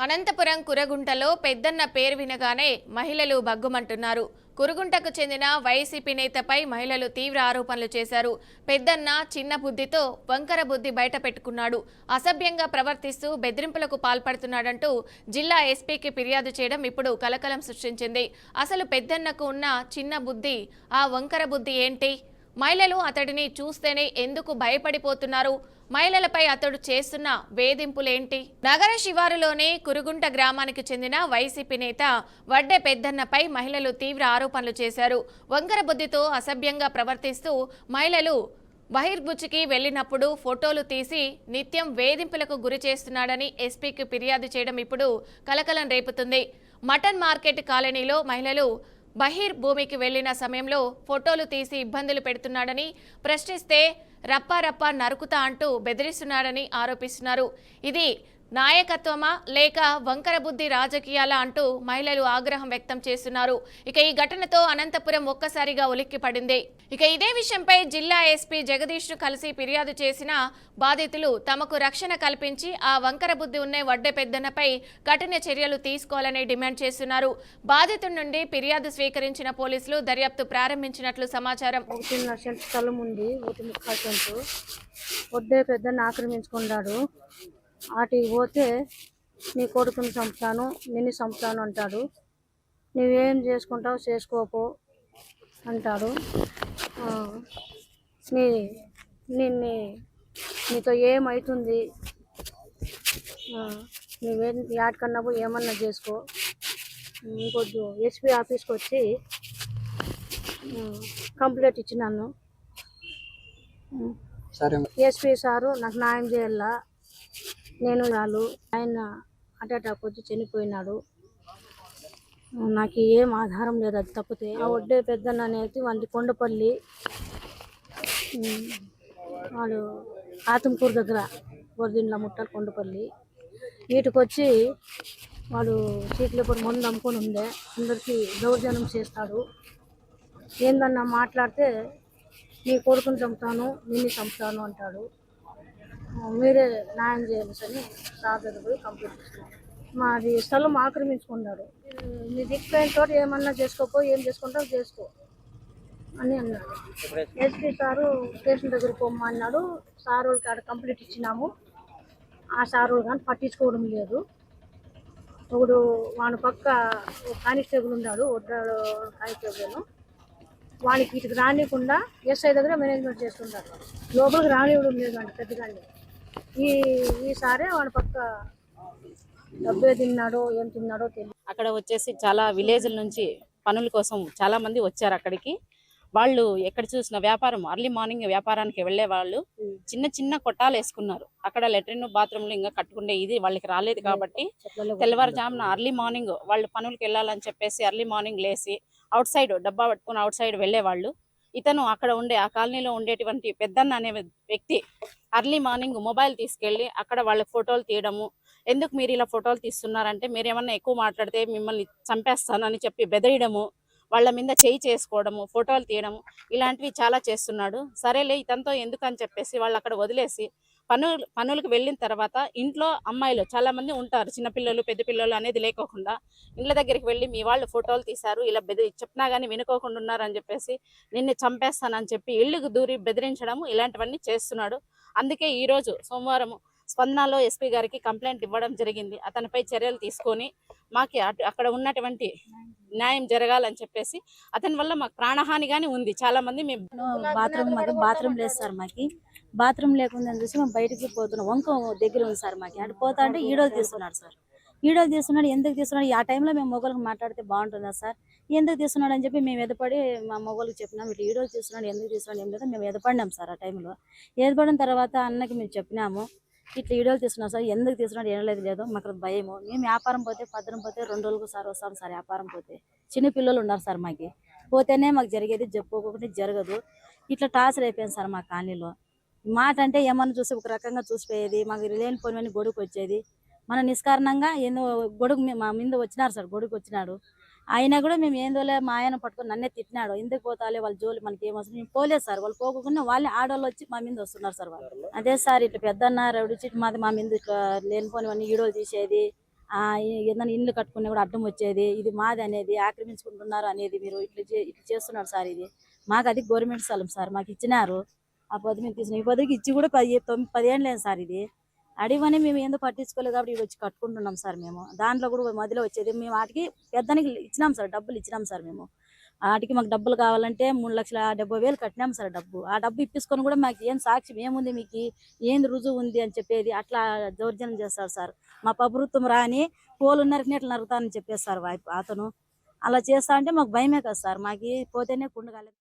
అనంతపురం కురగుంటలో పెద్దన్న పేరు వినగానే మహిళలు బగ్గుమంటున్నారు. కురుగుంటకు చెందిన వైసీపీ నేతపై మహిళలు తీవ్ర ఆరోపణలు చేశారు. పెద్దన్న చిన్న బుద్ధితో వంకర బుద్ధి బయట పెట్టుకున్నాడు, అసభ్యంగా ప్రవర్తిస్తూ బెదిరింపులకు పాల్పడుతున్నాడంటూ జిల్లా ఎస్పీకి ఫిర్యాదు చేయడం ఇప్పుడు కలకలం సృష్టించింది. అసలు పెద్దన్నకు ఉన్న చిన్న బుద్ధి, ఆ వంకర బుద్ధి ఏంటి? మహిళలు అతడిని చూస్తేనే ఎందుకు భయపడిపోతున్నారు? మహిళలపై అతడు చేస్తున్న వేధింపులేంటి? నగర శివారులోని కురుగుంట గ్రామానికి చెందిన వైసీపీ నేత వడ్డే పెద్దన్నపై మహిళలు తీవ్ర ఆరోపణలు చేశారు. వంకర బుద్ధితో అసభ్యంగా ప్రవర్తిస్తూ మహిళలు బహిర్భుచికి వెళ్లినప్పుడు ఫోటోలు తీసి నిత్యం వేధింపులకు గురి చేస్తున్నాడని ఎస్పీకి ఫిర్యాదు చేయడం ఇప్పుడు కలకలం రేపుతుంది. మటన్ మార్కెట్ కాలనీలో మహిళలు బహిర్భూమికి వెళ్లిన సమయంలో ఫోటోలు తీసి ఇబ్బందులు పెడుతున్నాడని, ప్రశ్నిస్తే రప్పా నరుకుతా అంటూ బెదిరిస్తున్నాడని ఆరోపిస్తున్నారు. ఇది నాయకత్వమా లేక వంకర బుద్ధి రాజకీయాలా అంటూ మహిళలు ఆగ్రహం వ్యక్తం చేస్తున్నారు. ఇక ఈ ఘటనతో అనంతపురం ఒక్కసారిగా ఉలిక్కిపడింది. ఇక ఇదే విషయంపై జిల్లా ఎస్పీ జగదీష్ ను కలిసి ఫిర్యాదు చేసిన బాధితులు తమకు రక్షణ కల్పించి ఆ వంకర బుద్ధి ఉన్న వడ్డే పెద్దన్నపై కఠిన చర్యలు తీసుకోవాలని డిమాండ్ చేస్తున్నారు. బాధితుడి నుండి ఫిర్యాదు స్వీకరించిన పోలీసులు దర్యాప్తు ప్రారంభించినట్లు సమాచారం. స్థలం ఉంది, వడ్డే పెద్దన్న ఆక్రమించుకున్నాడు. వాటికి పోతే నీ కొడుకుని చంపుతాను, నిన్ను చంపుతాను అంటాడు. నువ్వేం చేసుకుంటావు చేసుకోపో అంటాడు. నీతో ఏమవుతుంది, నువ్వేం యాటికన్నావు ఏమన్నా చేసుకో. ఇంకొద్దు ఎస్పీ ఆఫీస్కి వచ్చి కంప్లైంట్ ఇచ్చినాను. ఎస్పీ సారు నాకు న్యాయం చేయాల, నేను వాళ్ళు ఆయన హార్ట్ అటాక్ వచ్చి చనిపోయినాడు. నాకు ఏం ఆధారం లేదు, అది తప్పితే ఆ వడ్డే పెద్దన్న అనేది వాడి కొండపల్లి, వాడు ఆతంపూర్ దగ్గర వరదిండ్ల ముట్టలు కొండపల్లి. వీటికి వచ్చి వాడు సీట్ల పొడి మందు అమ్ముకొని ఉందే, అందరికీ దౌర్జన్యం చేస్తాడు. ఏందన్నా మాట్లాడితే నీ కొడుకుని చంపుతాను, నిన్ను చంపుతాను అంటాడు. మీరే న్యాయం చేయాలని సార్ దగ్గర పోయి కంప్లైంట్ ఇస్తున్నాడు. మాది స్థలం ఆక్రమించుకున్నాడు. నీ దిక్కుపోయిన తోట ఏమన్నా చేసుకోపో, ఏం చేసుకుంటావు చేసుకో అని అన్నాడు. ఎస్పీ సారు స్టేషన్ దగ్గరికి పోమ్మన్నాడు. సార్ వాళ్ళకి ఆడ కంప్లైంట్ ఇచ్చినాము. ఆ సార్ వాళ్ళు కానీ పట్టించుకోవడం లేదు. ఒకడు వాని పక్క కానిస్టేబుల్ ఉన్నాడు, వడ్డాడు కానిస్టేబుల్. వానికి ఇటుకు రానియకుండా ఎస్ఐ దగ్గర మేనేజ్మెంట్ చేస్తుంటారు. లోపలికి రానివ్వడం లేదండి పెద్దగాండి. ఈసారే వాడి పక్క డబ్బే తిన్నాడో ఏం తిన్నాడో తెలియదు. అక్కడ వచ్చేసి చాలా విలేజ్ల నుంచి పనుల కోసం చాలా మంది వచ్చారు అక్కడికి. వాళ్ళు ఎక్కడ చూసిన వ్యాపారం, అర్లీ మార్నింగ్ వ్యాపారానికి వెళ్లే వాళ్ళు చిన్న చిన్న కొట్టాలు వేసుకున్నారు. అక్కడ లెట్రిన్ బాత్రూమ్లు ఇంకా కట్టుకునే ఇది వాళ్ళకి రాలేదు కాబట్టి తెల్లవారుజామున అర్లీ మార్నింగ్ వాళ్ళు పనులకు వెళ్ళాలని చెప్పేసి అర్లీ మార్నింగ్ లేసి అవుట్ సైడ్ డబ్బా పట్టుకుని అవుట్ సైడ్ వెళ్లేవాళ్ళు. ఇతను అక్కడ ఉండే ఆ కాలనీలో ఉండేటువంటి పెద్దన్న అనే వ్యక్తి అర్లీ మార్నింగ్ మొబైల్ తీసుకెళ్లి అక్కడ వాళ్ళ ఫోటోలు తీయడము. ఎందుకు మీరు ఇలా ఫోటోలు తీస్తున్నారంటే మీరేమన్నా ఎక్కువ మాట్లాడితే మిమ్మల్ని చంపేస్తాను అని చెప్పి బెదిరియడము, వాళ్ళ మీద చేయి చేసుకోవడము, ఫోటోలు తీయడము, ఇలాంటివి చాలా చేస్తున్నాడు. సరేలే ఇతనితో ఎందుకని చెప్పేసి వాళ్ళు అక్కడ వదిలేసి పనులకు వెళ్ళిన తర్వాత ఇంట్లో అమ్మాయిలు చాలా మంది ఉంటారు, చిన్నపిల్లలు పెద్ద పిల్లలు అనేది లేకోకుండా ఇండ్ల దగ్గరికి వెళ్ళి మీ వాళ్ళు ఫోటోలు తీశారు, ఇలా చెప్పినా కానీ వినుకోకుండా ఉన్నారని చెప్పేసి నిన్ను చంపేస్తానని చెప్పి ఇళ్ళకు దూరి బెదిరించడము, ఇలాంటివన్నీ చేస్తున్నాడు. అందుకే ఈరోజు సోమవారం స్పందనలో ఎస్పీ గారికి కంప్లైంట్ ఇవ్వడం జరిగింది. అతనిపై చర్యలు తీసుకొని మాకు అక్కడ ఉన్నటువంటి న్యాయం జరగాలని చెప్పేసి, అతని వల్ల మాకు ప్రాణహాని గానీ ఉంది. చాలా మంది మేము బాత్రూమ్ లేదు సార్, మాకి బాత్రూమ్ లేకుండా చూసి మేము బయటికి పోతున్నాం. వంక దగ్గర ఉంది సార్, మాకి అటు పోతా అంటే ఈడోలు తీస్తున్నాడు సార్. ఈడోలు తీస్తున్నాడు, ఎందుకు తీస్తున్నాడు? ఆ టైంలో మేము మొగోళ్ళకి మాట్లాడితే బాగుంటుందా సార్? ఎందుకు తీస్తున్నాడు అని చెప్పి మేము ఎదపడి మా మొగోళ్ళకి చెప్పినాం, ఇట్లా ఈడోలు తీస్తున్నాడు, ఎందుకు తీస్తున్నాడు ఏం లేదు మేము ఎదపడినాం సార్. ఆ టైంలో ఎదపడిన తర్వాత అన్నకి మేము చెప్పినాము, ఇట్లా వీడియోలు తీస్తున్నాం సార్, ఎందుకు తీస్తున్నాడు ఏం లేదు మాకు భయము. మేము వ్యాపారం పోతే భద్రం పోతే 2 రోజులకు సార్ వస్తాం సార్. వ్యాపారం పోతే చిన్న పిల్లలు ఉన్నారు సార్, మాకి పోతేనే మాకు జరిగేది, చెప్పుకోకుండా జరగదు. ఇట్లా టార్చర్ అయిపోయింది సార్ మా కాలనీలో. మాట అంటే ఏమన్నా చూసి ఒక రకంగా చూసిపోయేది, మాకు లేనిపోయినవన్నీ గొడుగు వచ్చేది. మన నిష్కారణంగా ఏందో గొడుగు మా మీద వచ్చినారు సార్, గొడుగు వచ్చినాడు. అయినా కూడా మేము ఏందోలే మా ఆయన పట్టుకొని నన్నే తిట్టినాడు, ఎందుకు పోతాలే వాళ్ళ జోలి మనకి ఏమొస్తుంది. మేము పోలేదు సార్, వాళ్ళు పోకుండా వాళ్ళే ఆడవాళ్ళు వచ్చి మా మీద వస్తున్నారు సార్. వాళ్ళు అదే సార్ ఇట్లా పెద్దన్న రౌడీ చిట్ మాది మా మీద ఇట్లా లేనిపోనివన్నీ ఈడోలు తీసేది, ఏదైనా ఇల్లు కట్టుకునే కూడా అడ్డం వచ్చేది, ఇది మాది అనేది ఆక్రమించుకుంటున్నారు అనేది, మీరు ఇట్లా చేస్తున్నారు సార్. ఇది మాకు అది గవర్నమెంట్ స్థలం సార్, మాకు ఇచ్చినారు. ఆ పొద్దు మేము తీసుకున్నాం. ఈ పొద్దుకి ఇచ్చి కూడా 10 ఏళ్ళు లేదు సార్. ఇది అడివని మేము ఏందో పట్టించుకోలేదు కాబట్టి ఇది వచ్చి కట్టుకుంటున్నాం సార్. మేము దాంట్లో కూడా మధ్యలో వచ్చేది మేము వాటికి పెద్దానికి ఇచ్చినాం సార్, డబ్బులు ఇచ్చినాం సార్. మేము వాటికి మాకు డబ్బులు కావాలంటే 3,70,000 కట్టినాం సార్ డబ్బు. ఆ డబ్బు ఇప్పించుకొని కూడా మాకు ఏం సాక్ష్యం ఏముంది, మీకు ఏంది రుజువు ఉంది అని చెప్పేది అట్లా దౌర్జన్యం చేస్తారు సార్. మా ప్రభుత్వం రాని పోలు నరికినట్లు నరుకుతానని చెప్పేసి సార్ అతను అలా చేస్తా అంటే మాకు భయమే కదా సార్. మాకు పోతేనే కుండగాలి.